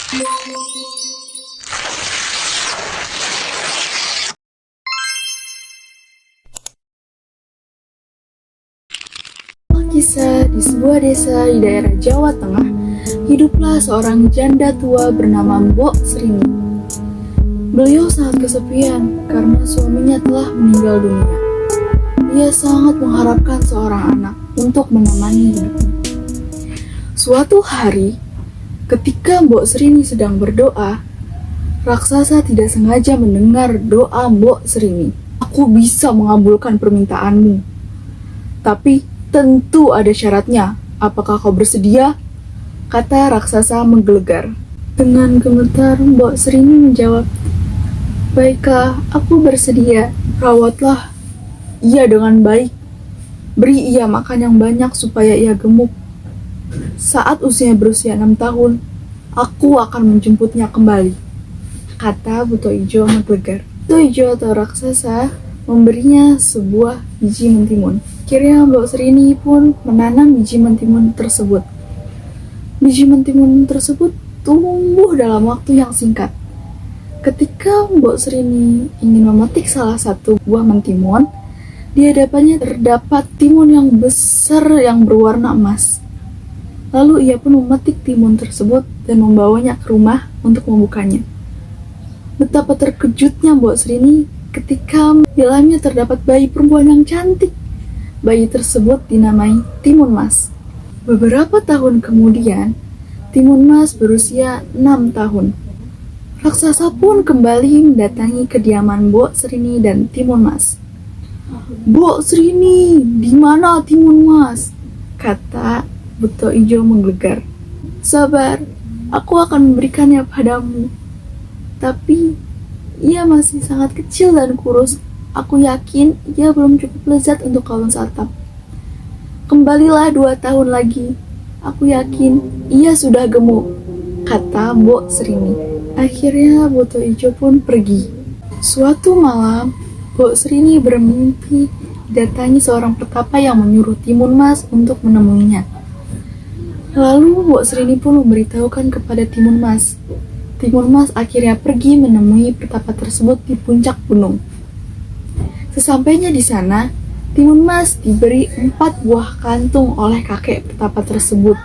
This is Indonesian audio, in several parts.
Kisah di sebuah desa di daerah Jawa Tengah, hiduplah seorang janda tua bernama Mbok Srini. Beliau sangat kesepian karena suaminya telah meninggal dunia. Ia sangat mengharapkan seorang anak untuk menemani hidupnya. Suatu hari, ketika Mbok Srini sedang berdoa, raksasa tidak sengaja mendengar doa Mbok Srini. "Aku bisa mengabulkan permintaanmu, tapi tentu ada syaratnya. Apakah kau bersedia?" kata raksasa menggelegar. Dengan gemetar, Mbok Srini menjawab, "Baiklah, aku bersedia. Rawatlah ia dengan baik. Beri ia makan yang banyak supaya ia gemuk. Saat usianya berusia 6 tahun, aku akan menjemputnya kembali," kata Buto Ijo menggelegar. Buto Ijo atau raksasa memberinya sebuah biji mentimun. Akhirnya Mbok Srini pun menanam biji mentimun tersebut. Biji mentimun tersebut tumbuh dalam waktu yang singkat. Ketika Mbok Srini ingin memetik salah satu buah mentimun, di hadapannya terdapat timun yang besar yang berwarna emas. Lalu ia pun memetik timun tersebut dan membawanya ke rumah untuk membukanya. Betapa terkejutnya Mbok Srini ketika di dalamnya terdapat bayi perempuan yang cantik. Bayi tersebut dinamai Timun Mas. Beberapa tahun kemudian, Timun Mas berusia 6 tahun. Raksasa pun kembali mendatangi kediaman Mbok Srini dan Timun Mas. "Mbok Srini, di mana Timun Mas?" kata Buto Ijo menggelegar. "Sabar, aku akan memberikannya padamu. Tapi ia masih sangat kecil dan kurus. Aku yakin ia belum cukup lezat untuk kau santap. Kembalilah 2 tahun lagi. Aku yakin ia sudah gemuk," kata Mbok Srini. Akhirnya Buto Ijo pun pergi. Suatu malam, Mbok Srini bermimpi didatangi seorang petapa yang menyuruh Timun Mas untuk menemuinya. Lalu Mbok Srini pun memberitahukan kepada Timun Mas. Timun Mas akhirnya pergi menemui petapa tersebut di puncak gunung. Sesampainya di sana, Timun Mas diberi 4 buah kantung oleh kakek petapa tersebut.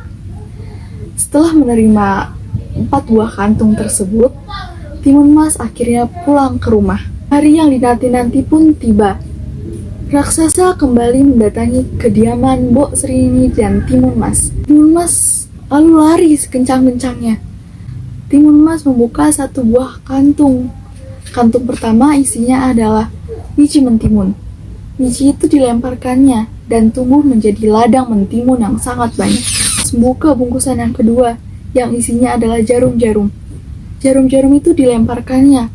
Setelah menerima 4 buah kantung tersebut, Timun Mas akhirnya pulang ke rumah. Hari yang dinanti-nanti pun tiba. Raksasa kembali mendatangi kediaman Mbok Srini dan Timun Mas. Timun Mas lalu lari sekencang-kencangnya. Timun Mas membuka 1 buah kantung. Kantung pertama isinya adalah biji mentimun. Biji itu dilemparkannya dan tumbuh menjadi ladang mentimun yang sangat banyak. Membuka bungkusan yang kedua yang isinya adalah jarum-jarum. Jarum-jarum itu dilemparkannya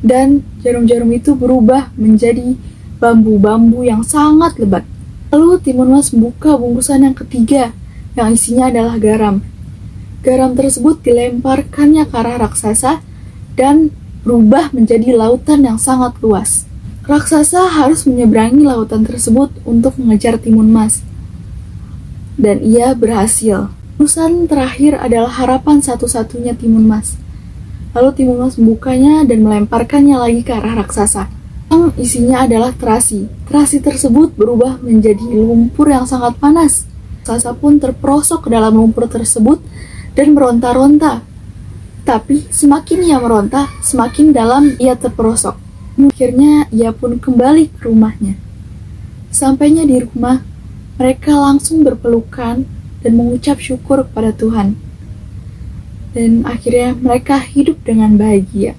dan jarum-jarum itu berubah menjadi bambu-bambu yang sangat lebat. Lalu Timun Mas membuka bungkusan yang ketiga yang isinya adalah garam. Garam tersebut dilemparkannya ke arah raksasa dan berubah menjadi lautan yang sangat luas. Raksasa harus menyeberangi lautan tersebut untuk mengejar Timun Mas. Dan ia berhasil. Urusan terakhir adalah harapan satu-satunya Timun Mas. Lalu Timun Mas membukanya dan melemparkannya lagi ke arah raksasa. Yang isinya adalah terasi. Terasi tersebut berubah menjadi lumpur yang sangat panas. Raksasa pun terperosok ke dalam lumpur tersebut dan meronta-ronta. Tapi semakin ia meronta, semakin dalam ia terperosok. Akhirnya ia pun kembali ke rumahnya. Sampainya di rumah, mereka langsung berpelukan dan mengucap syukur kepada Tuhan. Dan akhirnya mereka hidup dengan bahagia.